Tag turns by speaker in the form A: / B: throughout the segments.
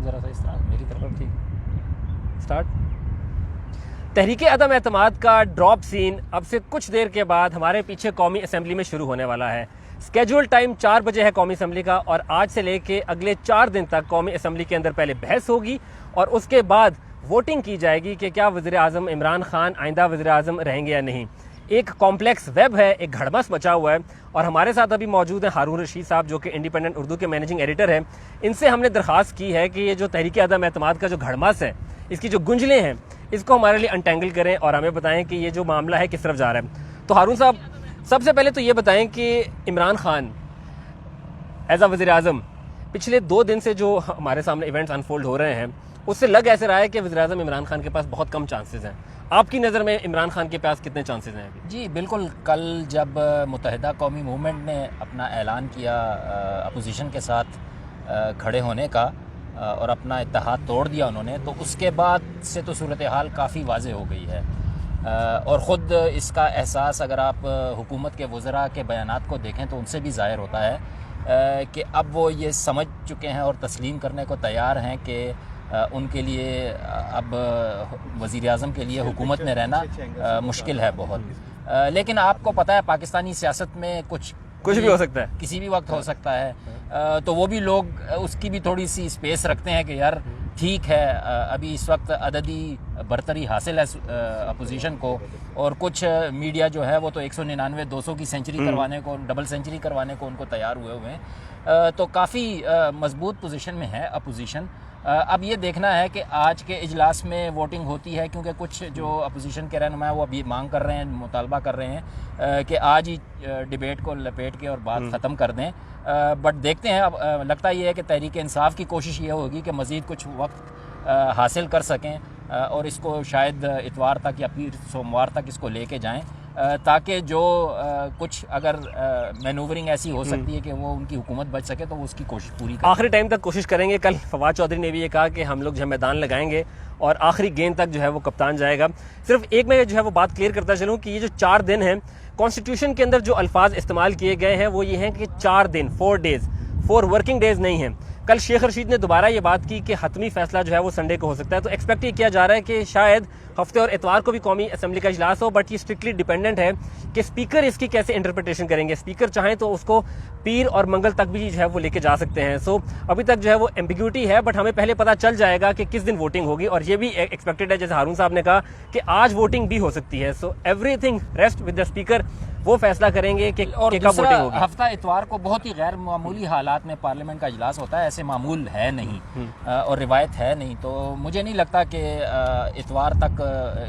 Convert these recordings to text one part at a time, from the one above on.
A: ذرا سا اس طرح میری طرف ٹھیک
B: اسٹارٹ. تحریک عدم اعتماد کا ڈراپ سین اب سے کچھ دیر کے بعد ہمارے پیچھے قومی اسمبلی میں شروع ہونے والا ہے. اسکیجول ٹائم 4 بجے ہے قومی اسمبلی کا, اور آج سے لے کے اگلے 4 دن تک قومی اسمبلی کے اندر پہلے بحث ہوگی اور اس کے بعد ووٹنگ کی جائے گی کہ کیا وزیر اعظم عمران خان آئندہ وزیر اعظم رہیں گے یا نہیں. ایک کمپلیکس ویب ہے, ایک گھڑمس مچا ہوا ہے, اور ہمارے ساتھ ابھی موجود ہیں ہارون رشید صاحب جو کہ انڈیپینڈنٹ اردو کے مینیجنگ ایڈیٹر ہیں. ان سے ہم نے درخواست کی ہے کہ یہ جو تحریک عدم اعتماد کا جو گھڑمس ہے, اس کی جو گنجلیں ہیں, اس کو ہمارے لیے انٹینگل کریں اور ہمیں بتائیں کہ یہ جو معاملہ ہے کس طرف جا رہا ہے. تو ہارون صاحب, سب سے پہلے تو یہ بتائیں کہ عمران خان ایز اے وزیر اعظم پچھلے 2 دن سے جو ہمارے سامنے ایونٹس انفولڈ ہو رہے ہیں, اس سے لگ ایسے رہا ہے کہ وزیر اعظم عمران خان کے پاس بہت کم چانسز ہیں. آپ کی نظر میں عمران خان کے پاس کتنے چانسز ہیں ابھی؟
A: جی بالکل. کل جب متحدہ قومی موومنٹ نے اپنا اعلان کیا اپوزیشن کے ساتھ کھڑے ہونے کا اور اپنا اتحاد توڑ دیا انہوں نے, تو اس کے بعد سے تو صورتحال کافی واضح ہو گئی ہے. اور خود اس کا احساس اگر آپ حکومت کے وزراء کے بیانات کو دیکھیں تو ان سے بھی ظاہر ہوتا ہے کہ اب وہ یہ سمجھ چکے ہیں اور تسلیم کرنے کو تیار ہیں کہ ان کے لیے اب وزیر اعظم کے لیے حکومت میں رہنا مشکل ہے بہت. لیکن آپ کو پتہ ہے پاکستانی سیاست میں کچھ
B: بھی ہو سکتا ہے,
A: کسی بھی وقت ہو سکتا ہے. تو وہ بھی لوگ اس کی بھی تھوڑی سی اسپیس رکھتے ہیں کہ یار ٹھیک ہے, ابھی اس وقت عددی برتری حاصل ہے اپوزیشن کو, اور کچھ میڈیا جو ہے وہ تو 199 200 کی سینچری کروانے کو, ڈبل سینچری کروانے کو ان کو تیار ہوئے ہیں. تو کافی مضبوط پوزیشن میں ہے اپوزیشن. اب یہ دیکھنا ہے کہ آج کے اجلاس میں ووٹنگ ہوتی ہے, کیونکہ کچھ جو اپوزیشن کے رہنما ہیں وہ ابھی مانگ کر رہے ہیں, مطالبہ کر رہے ہیں کہ آج ہی ڈیبیٹ کو لپیٹ کے اور بات ختم کر دیں. بٹ دیکھتے ہیں. اب لگتا یہ ہے کہ تحریک انصاف کی کوشش یہ ہوگی کہ مزید کچھ وقت حاصل کر سکیں اور اس کو شاید اتوار تک یا پھر سوموار تک اس کو لے کے جائیں, تاکہ جو کچھ اگر مینوورنگ ایسی ہو سکتی ہے کہ وہ ان کی حکومت بچ سکے تو وہ اس کی کوشش پوری کریں.
B: آخری ٹائم تک کوشش کریں گے. کل فواد چودھری نے بھی یہ کہا کہ ہم لوگ جو ہے میدان لگائیں گے اور آخری گیند تک جو ہے وہ کپتان جائے گا. صرف ایک میں جو ہے وہ بات کلیئر کرتا چلوں کہ یہ جو 4 دن ہیں, کانسٹیٹیوشن کے اندر جو الفاظ استعمال کیے گئے ہیں وہ یہ ہیں کہ 4 دن 4 ڈیز 4 ورکنگ ڈیز نہیں ہیں. کل شیخ رشید نے دوبارہ یہ بات کی کہ حتمی فیصلہ جو ہے وہ سنڈے کو ہو سکتا ہے. تو ایکسپیکٹ یہ کیا جا رہا ہے کہ شاید ہفتے اور اتوار کو بھی قومی اسمبلی کا اجلاس ہو, بٹ یہ اسٹرکٹلی ڈیپینڈنٹ ہے کہ اسپیکر اس کی کیسے انٹرپریٹیشن کریں گے. اسپیکر چاہیں تو اس کو پیر اور منگل تک بھی جو ہے وہ لے کے جا سکتے ہیں. سو ابھی تک جو ہے وہ ایمبیگوٹی ہے, بٹ ہمیں پہلے پتہ چل جائے گا کہ کس دن ووٹنگ ہوگی, اور یہ بھی ایکسپیکٹڈ ہے جیسے ہارون صاحب نے کہا کہ آج ووٹنگ بھی ہو سکتی ہے. So every thing rest with the speaker, وہ فیصلہ کریں گے کہ
A: اور
B: کب ووٹنگ ہوگی.
A: ہفتہ اتوار کو بہت ہی غیر معمولی حالات میں پارلیمنٹ کا اجلاس ہوتا ہے, ایسے معمول ہے نہیں اور روایت ہے نہیں. تو مجھے نہیں لگتا کہ اتوار تک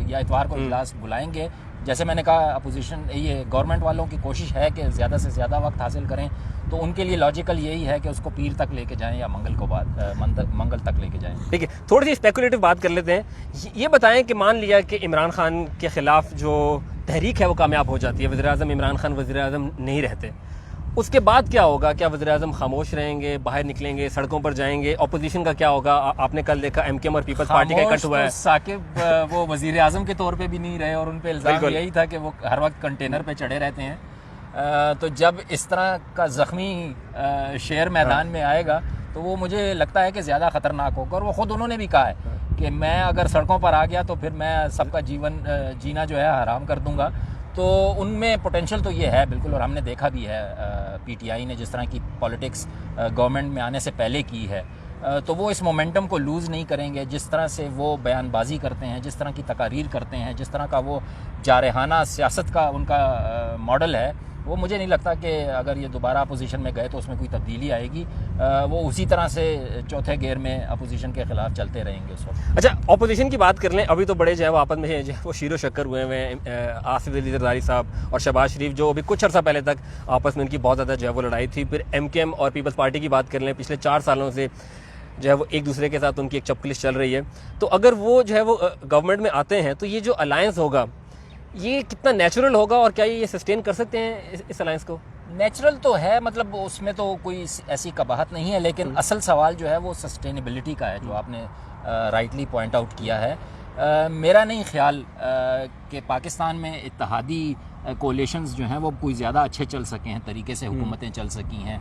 A: یا اتوار کو اجلاس بلائیں گے. جیسے میں نے کہا اپوزیشن یہ گورنمنٹ والوں کی کوشش ہے کہ زیادہ سے زیادہ وقت حاصل کریں, تو ان کے لیے لاجیکل یہی ہے کہ اس کو پیر تک لے کے جائیں یا منگل تک لے کے جائیں.
B: ٹھیک ہے, تھوڑی سی اسپیکولیٹو بات کر لیتے ہیں. یہ بتائیں کہ مان لیا کہ عمران خان کے خلاف جو تحریک ہے وہ کامیاب ہو جاتی ہے, وزیر اعظم عمران خان وزیر اعظم نہیں رہتے, اس کے بعد کیا ہوگا؟ کیا وزیر اعظم خاموش رہیں گے, باہر نکلیں گے, سڑکوں پر جائیں گے؟ اپوزیشن کا کیا ہوگا؟ آپ نے کل دیکھا ایم اور پیپلز پارٹی کا اکٹھ ہوا ہے.
A: ثاقب وہ وزیر اعظم کے طور پہ بھی نہیں رہے اور ان پہ الزام یہی تھا کہ وہ ہر وقت کنٹینر پہ چڑھے رہتے ہیں. تو جب اس طرح کا زخمی شیر میدان میں آئے گا تو وہ مجھے لگتا ہے کہ زیادہ خطرناک ہوگا. اور وہ خود انہوں نے بھی کہا ہے کہ میں اگر سڑکوں پر آ گیا تو پھر میں سب کا جینا جو ہے حرام کر دوں گا. تو ان میں پوٹینشیل تو یہ ہے بالکل, اور ہم نے دیکھا بھی ہے پی ٹی آئی نے جس طرح کی پالیٹکس گورنمنٹ میں آنے سے پہلے کی ہے, تو وہ اس مومنٹم کو لوز نہیں کریں گے. جس طرح سے وہ بیان بازی کرتے ہیں, جس طرح کی تقاریر کرتے ہیں, جس طرح کا وہ جارحانہ سیاست کا ان کا ماڈل ہے, وہ مجھے نہیں لگتا کہ اگر یہ دوبارہ اپوزیشن میں گئے تو اس میں کوئی تبدیلی آئے گی. وہ اسی طرح سے چوتھے گیئر میں اپوزیشن کے خلاف چلتے رہیں گے اس وقت.
B: اچھا, اپوزیشن کی بات کر لیں. ابھی تو بڑے جو ہے وہ آپس میں جو ہے وہ شیر و شکر ہوئے ہیں, آصف علی زرداری صاحب اور شہباز شریف, جو ابھی کچھ عرصہ پہلے تک آپس میں ان کی بہت زیادہ جو ہے وہ لڑائی تھی. پھر ایم اور پیپلز پارٹی کی بات کر لیں, پچھلے 4 سالوں سے جو ہے وہ ایک دوسرے کے ساتھ ان کی ایک چپکلش چل رہی ہے. تو اگر وہ جو ہے وہ گورنمنٹ میں آتے ہیں تو یہ جو الائنس ہوگا یہ کتنا نیچرل ہوگا, اور کیا یہ سسٹین کر سکتے ہیں اس الائنس کو؟
A: نیچرل تو ہے, مطلب اس میں تو کوئی ایسی قباحت نہیں ہے, لیکن اصل سوال جو ہے وہ سسٹینیبلٹی کا ہے, جو آپ نے رائٹلی پوائنٹ آؤٹ کیا ہے. میرا نہیں خیال کہ پاکستان میں اتحادی کولیشنز جو ہیں وہ کوئی زیادہ اچھے چل سکے ہیں، طریقے سے حکومتیں چل سکی ہیں.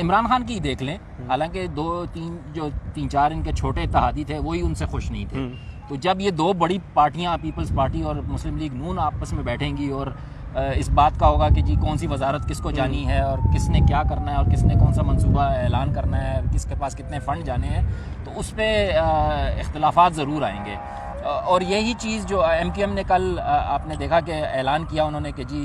A: عمران خان کی دیکھ لیں، حالانکہ تین چار ان کے چھوٹے اتحادی تھے وہی ان سے خوش نہیں تھے. تو جب یہ دو بڑی پارٹیاں پیپلز پارٹی اور مسلم لیگ نون آپس میں بیٹھیں گی اور اس بات کا ہوگا کہ جی کون سی وزارت کس کو جانی ہے اور کس نے کیا کرنا ہے اور کس نے کون سا منصوبہ اعلان کرنا ہے، کس کے پاس کتنے فنڈ جانے ہیں، تو اس پہ اختلافات ضرور آئیں گے. اور یہی چیز جو ایم کیو ایم نے کل آپ نے دیکھا کہ اعلان کیا انہوں نے کہ جی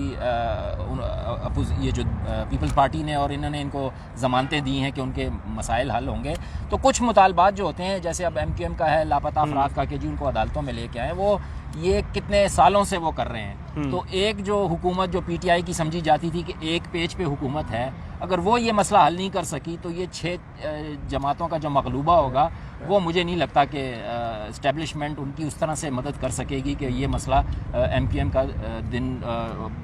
A: یہ جو پیپلز پارٹی نے اور انہوں نے ان کو ضمانتیں دی ہیں کہ ان کے مسائل حل ہوں گے. تو کچھ مطالبات جو ہوتے ہیں جیسے اب ایم کیو ایم کا ہے لاپتہ افراد کا کہ جی ان کو عدالتوں میں لے کے آئیں، وہ یہ کتنے سالوں سے وہ کر رہے ہیں. تو ایک جو حکومت جو پی ٹی آئی کی سمجھی جاتی تھی کہ ایک پیج پہ حکومت ہے، اگر وہ یہ مسئلہ حل نہیں کر سکی تو یہ 6 جماعتوں کا جو مغلوبہ ہوگا وہ مجھے نہیں لگتا کہ اسٹیبلشمنٹ ان کی اس طرح سے مدد کر سکے گی کہ یہ مسئلہ ایم کیو ایم کا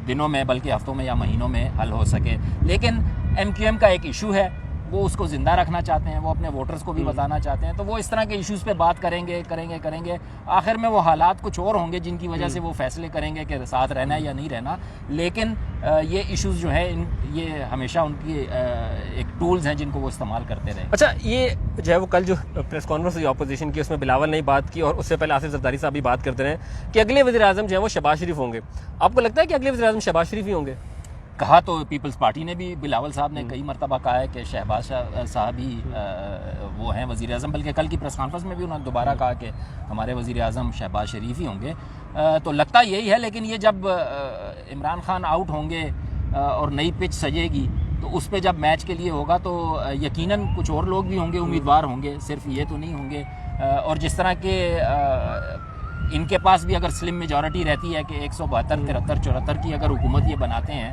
A: دنوں میں بلکہ ہفتوں میں یا مہینوں میں حل ہو سکے. لیکن ایم کیو ایم کا ایک ایشو ہے، وہ اس کو زندہ رکھنا چاہتے ہیں، وہ اپنے ووٹرز کو بھی بتانا چاہتے ہیں، تو وہ اس طرح کے ایشوز پہ بات کریں گے. آخر میں وہ حالات کچھ اور ہوں گے جن کی وجہ سے وہ فیصلے کریں گے کہ ساتھ رہنا ہے یا نہیں رہنا. لیکن یہ ایشوز جو ہیں یہ ہمیشہ ان کی ایک ٹولز ہیں جن کو وہ استعمال کرتے رہے.
B: اچھا، یہ جو ہے وہ کل جو پریس کانفرنس ہوئی اپوزیشن کی اس میں بلاول نے بات کی اور اس سے پہلے آصف زرداری صاحب بھی بات کرتے رہے کہ اگلے وزیر اعظم جو ہے وہ شہباز شریف ہوں گے. آپ کو لگتا ہے کہ اگلے وزیر اعظم شہباز شریف ہی ہوں گے؟
A: کہا تو پیپلز پارٹی نے بھی، بلاول صاحب نے کئی مرتبہ کہا ہے کہ شہباز صاحب ہی وہ ہیں وزیر اعظم، بلکہ کل کی پریس کانفرنس میں بھی انہوں نے دوبارہ کہا کہ ہمارے وزیر اعظم شہباز شریف ہی ہوں گے. تو لگتا یہی ہے، لیکن یہ جب عمران خان آؤٹ ہوں گے اور نئی پچ سجے گی تو اس پہ جب میچ کے لیے ہوگا تو یقیناً کچھ اور لوگ بھی ہوں گے، امیدوار ہوں گے، صرف یہ تو نہیں ہوں گے. اور جس طرح کہ ان کے پاس بھی اگر سلم میجورٹی رہتی ہے کہ 172 73 74 کی اگر حکومت یہ بناتے ہیں،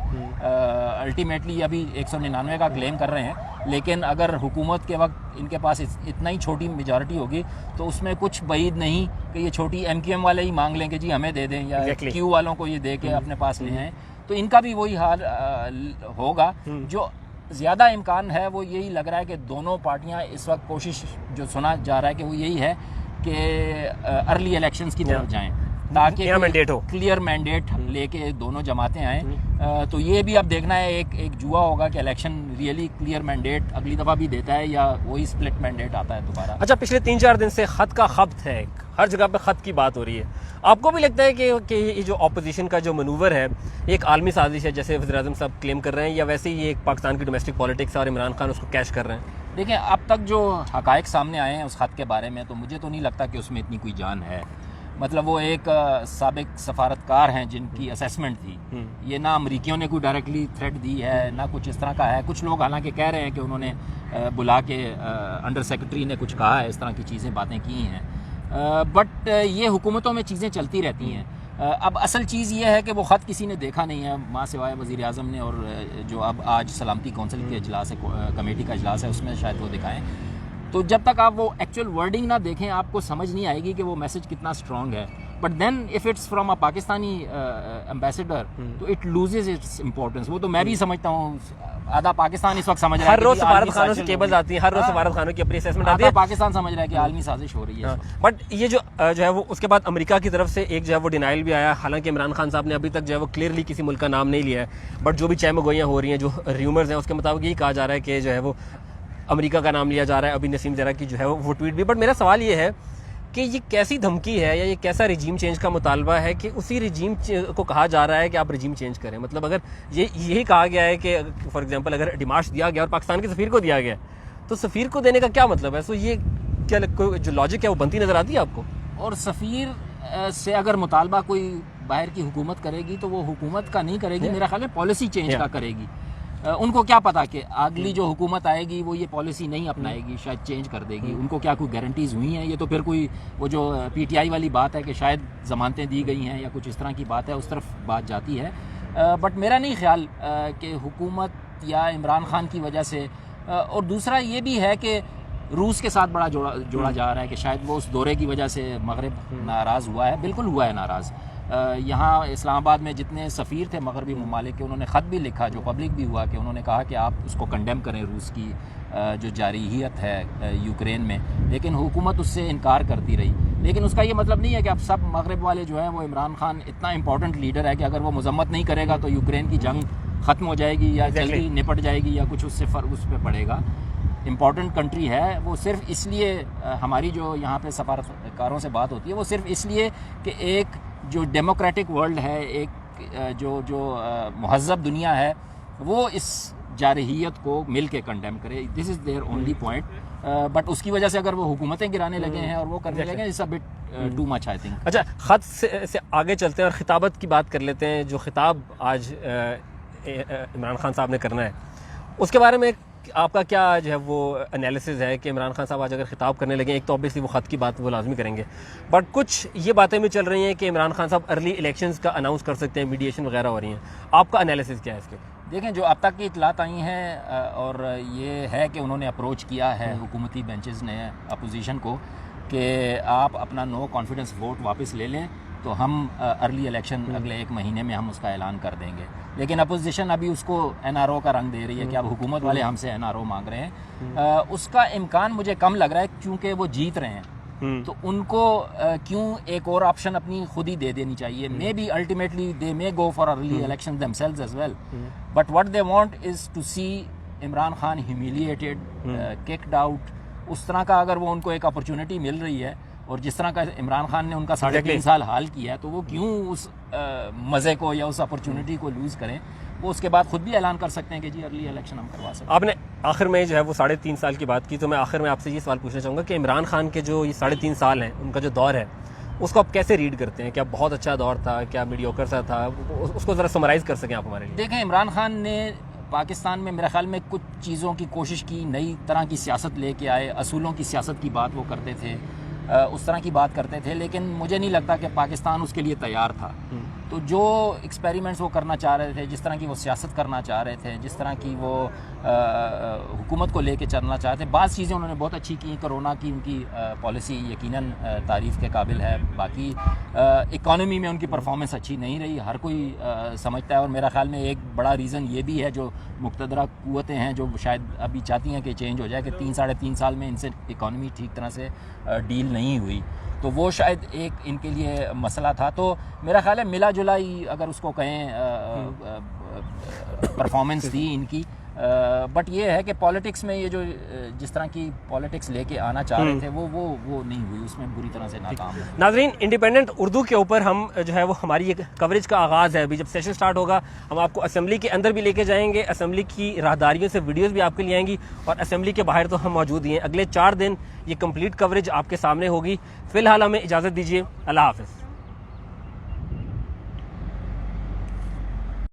A: الٹیمیٹلی ابھی 199 کا کلیم کر رہے ہیں، لیکن اگر حکومت کے وقت ان کے پاس اتنا ہی چھوٹی میجورٹی ہوگی تو اس میں کچھ بعید نہیں کہ یہ چھوٹی ایم کیو ایم والے ہی مانگ لیں کہ جی ہمیں دے دیں، یا کیو والوں کو یہ دے کے اپنے پاس لے آئیں. تو ان کا بھی وہی حال ہوگا. جو زیادہ امکان ہے وہ یہی لگ رہا ہے کہ دونوں پارٹیاں اس وقت کوشش جو سنا جا رہا ہے کہ وہ یہی ہے کہ ارلی الیکشنز کی طرف جائیں تاکہ کلیئر مینڈیٹ لے کے دونوں جماعتیں آئیں. تو یہ بھی اب دیکھنا ہے، ایک جوا ہوگا کہ الیکشن ریئلی کلیئر مینڈیٹ اگلی دفعہ بھی دیتا ہے یا وہی سپلٹ مینڈیٹ آتا ہے دوبارہ.
B: اچھا، پچھلے 3-4 دن سے خط کا خبط ہے، ہر جگہ پہ خط کی بات ہو رہی ہے. آپ کو بھی لگتا ہے کہ یہ جو اپوزیشن کا جو منور ہے یہ ایک عالمی سازش ہے جیسے وزیر اعظم صاحب کلیم کر رہے ہیں، یا ویسے ہی ایک پاکستان کی ڈومیسٹک پالیٹکس ہے اور عمران خان اس کو کیش کر رہے ہیں؟
A: دیکھیں، اب تک جو حقائق سامنے آئے ہیں اس خط کے بارے میں تو مجھے تو نہیں لگتا کہ اس میں اتنی کوئی جان ہے. مطلب وہ ایک سابق سفارتکار ہیں جن کی اسیسمنٹ تھی. یہ نہ امریکیوں نے کوئی ڈائریکٹلی تھریٹ دی ہے نہ کچھ اس طرح کا ہے. کچھ لوگ حالانکہ کہہ رہے ہیں کہ انہوں نے بلا کے انڈر سیکرٹری نے کچھ کہا ہے، اس طرح کی چیزیں باتیں کی ہیں. بٹ یہ حکومتوں میں چیزیں چلتی رہتی ہیں. اب اصل چیز یہ ہے کہ وہ خط کسی نے دیکھا نہیں ہے ماں سوائے وزیر اعظم نے، اور جو اب آج سلامتی کونسل کے اجلاس ہے، کمیٹی کا اجلاس ہے، اس میں شاید وہ دکھائیں. تو جب تک آپ وہ ایکچوئل ورڈنگ نہ دیکھیں آپ کو سمجھ نہیں آئے گی کہ وہ میسج کتنا اسٹرانگ ہے. But then if it's from a Pakistani ambassador تو اٹ لوزز اٹس امپورٹنس. وہ تو میں بھی سمجھتا ہوں، آدھا پاکستان اس وقت سمجھ رہا ہے،
B: ہر روز سفارت خانوں سے کیبلز آتی ہیں، ہر روز سفارت خانوں کی اپنی اسیسمنٹ آتی ہے،
A: پاکستان سمجھ رہا ہے کہ عالمی سازش ہو رہی ہے.
B: بٹ یہ جو ہے وہ اس کے بعد امریکہ کی طرف سے ایک جو ہے وہ ڈینائل بھی آیا. حالانکہ عمران خان صاحب نے ابھی تک جو ہے وہ کلیئرلی کسی ملک کا نام نہیں لیا ہے، بٹ جو بھی چہمگوئیاں ہو رہی ہیں، جو ریومرز ہیں، اس کے مطابق یہی کہا جا رہا ہے کہ جو ہے وہ امریکہ کا نام لیا جا رہا ہے. ابھی نسیم زرا کی جو ہے وہ ٹویٹ بھی. بٹ میرا سوال یہ ہے کہ یہ کیسی دھمکی ہے یا یہ کیسا رجیم چینج کا مطالبہ ہے کہ اسی رجیم کو کہا جا رہا ہے کہ آپ رجیم چینج کریں؟ مطلب اگر یہی کہا گیا ہے کہ فار ایگزامپل اگر ڈیمارش دیا گیا اور پاکستان کے سفیر کو دیا گیا تو سفیر کو دینے کا کیا مطلب ہے؟ سو یہ کیا جو لاجک ہے وہ بنتی نظر آتی ہے آپ کو؟ اور
A: سفیر سے اگر مطالبہ کوئی باہر کی حکومت کرے گی تو وہ حکومت کا نہیں کرے گی، میرا خیال ہے پالیسی چینج کا کرے گی. ان کو کیا پتا کہ اگلی جو حکومت آئے گی وہ یہ پالیسی نہیں اپنائے گی، شاید چینج کر دے گی. ان کو کیا کوئی گارنٹیز ہوئی ہیں؟ یہ تو پھر کوئی وہ جو پی ٹی آئی والی بات ہے کہ شاید ضمانتیں دی گئی ہیں یا کچھ اس طرح کی بات ہے، اس طرف بات جاتی ہے. بٹ میرا نہیں خیال کہ حکومت یا عمران خان کی وجہ سے. اور دوسرا یہ بھی ہے کہ روس کے ساتھ بڑا جوڑا جا رہا ہے کہ شاید وہ اس دورے کی وجہ سے مغرب ناراض ہوا ہے. بالکل ہوا ہے ناراض. یہاں اسلام آباد میں جتنے سفیر تھے مغربی ممالک کے، انہوں نے خط بھی لکھا جو پبلک بھی ہوا کہ انہوں نے کہا کہ آپ اس کو کنڈیم کریں روس کی جو جارحیت ہے یوکرین میں، لیکن حکومت اس سے انکار کرتی رہی. لیکن اس کا یہ مطلب نہیں ہے کہ اب سب مغرب والے جو ہیں وہ عمران خان اتنا امپورٹنٹ لیڈر ہے کہ اگر وہ مذمت نہیں کرے گا تو یوکرین کی جنگ ختم ہو جائے گی یا جلدی نپٹ جائے گی یا کچھ اس سے فرق اس پہ پڑے گا. امپورٹنٹ کنٹری ہے وہ صرف اس لیے ہماری جو یہاں پہ سفارتکاروں سے بات ہوتی ہے وہ صرف اس لیے کہ ایک جو ڈیموکریٹک ورلڈ ہے, ایک جو مہذب دنیا ہے, وہ اس جارحیت کو مل کے کنڈیم کرے. This is there only point. But اس کی وجہ سے اگر وہ حکومتیں گرانے لگے ہیں اور وہ کرنے لگے ہیں, it's a bit too much I think.
B: اچھا, خط سے آگے چلتے ہیں اور خطابت کی بات کر لیتے ہیں. جو خطاب آج عمران خان صاحب نے کرنا ہے اس کے بارے میں آپ کا کیا جو ہے وہ انالیسز ہے کہ عمران خان صاحب آج اگر خطاب کرنے لگیں, ایک تو obviously وہ خط کی بات وہ لازمی کریں گے, بٹ کچھ یہ باتیں بھی چل رہی ہیں کہ عمران خان صاحب ارلی الیکشنز کا اناؤنس کر سکتے ہیں, میڈیشن وغیرہ ہو رہی ہیں. آپ کا انالیسز کیا ہے اس کے؟
A: دیکھیں, جو اب تک کی اطلاعات آئی ہیں اور یہ ہے کہ انہوں نے اپروچ کیا ہے حکومتی بینچز نے اپوزیشن کو کہ آپ اپنا نو کانفیڈنس ووٹ واپس لے لیں تو ہم ارلی الیکشن اگلے 1 مہینے میں ہم اس کا اعلان کر دیں گے. لیکن اپوزیشن ابھی اس کو NRO کا رنگ دے رہی ہے کہ اب حکومت والے ہم سے NRO مانگ رہے ہیں. اس کا امکان مجھے کم لگ رہا ہے کیونکہ وہ جیت رہے ہیں, تو ان کو کیوں ایک اور آپشن اپنی خود ہی دے دینی چاہیے. May be ultimately they may go for early election themselves as well, but what they want is to see Imran Khan humiliated, kicked out. اس طرح کا اگر وہ ان کو ایک اپرچونٹی مل رہی ہے اور جس طرح کا عمران خان نے ان کا 3.5 سال حال کیا ہے, تو وہ کیوں اس مزے کو یا اس اپرچونٹی کو لوز کریں. وہ اس کے بعد خود بھی اعلان کر سکتے ہیں کہ جی ارلی الیکشن ہم کروا سکتے ہیں.
B: آپ نے آخر میں جو ہے وہ 3.5 سال کی بات کی, تو میں آخر میں آپ سے یہ سوال پوچھنا چاہوں گا کہ عمران خان کے جو یہ 3.5 سال ہیں, ان کا جو دور ہے, اس کو آپ کیسے ریڈ کرتے ہیں؟ کیا بہت اچھا دور تھا, کیا میڈیوکر سا تھا؟ اس کو ذرا سمرائز کر سکیں آپ ہمارے لیے.
A: دیکھیں, عمران خان نے پاکستان میں میرے خیال میں کچھ چیزوں کی کوشش کی, نئی طرح کی سیاست لے کے آئے, اصولوں کی سیاست کی بات وہ کرتے تھے, اس طرح کی بات کرتے تھے, لیکن مجھے نہیں لگتا کہ پاکستان اس کے لیے تیار تھا. تو جو ایکسپیریمنٹس وہ کرنا چاہ رہے تھے, جس طرح کی وہ سیاست کرنا چاہ رہے تھے, جس طرح کی وہ حکومت کو لے کے چلنا چاہتے ہیں, بعض چیزیں انہوں نے بہت اچھی کی. کرونا کی ان کی پالیسی یقیناً تعریف کے قابل ہے. باقی اکانومی میں ان کی پرفارمنس اچھی نہیں رہی, ہر کوئی سمجھتا ہے. اور میرا خیال میں ایک بڑا ریزن یہ بھی ہے, جو مقتدرہ قوتیں ہیں جو شاید ابھی چاہتی ہیں کہ چینج ہو جائے, کہ 3-3.5 سال میں ان سے اکانومی ٹھیک طرح سے ڈیل نہیں ہوئی, تو وہ شاید ایک ان کے لیے مسئلہ تھا. تو میرا خیال ہے ملا جلائی اگر اس کو کہیں پرفارمنس تھی ان کی. بٹ یہ ہے کہ پالیٹکس میں یہ جو جس طرح کی پالیٹکس لے کے آنا چاہ رہے تھے وہ نہیں ہوئی, اس میں بری طرح سے ناکام ہے.
B: ناظرین, انڈیپینڈنٹ اردو کے اوپر ہم جو ہے وہ ہماری ایک کوریج کا آغاز ہے. ابھی جب سیشن سٹارٹ ہوگا ہم آپ کو اسمبلی کے اندر بھی لے کے جائیں گے, اسمبلی کی راہداریوں سے ویڈیوز بھی آپ کے لیے آئیں گی, اور اسمبلی کے باہر تو ہم موجود ہی ہیں. اگلے 4 دن یہ کمپلیٹ کوریج آپ کے سامنے ہوگی. فی الحال ہمیں اجازت دیجیے, اللہ حافظ.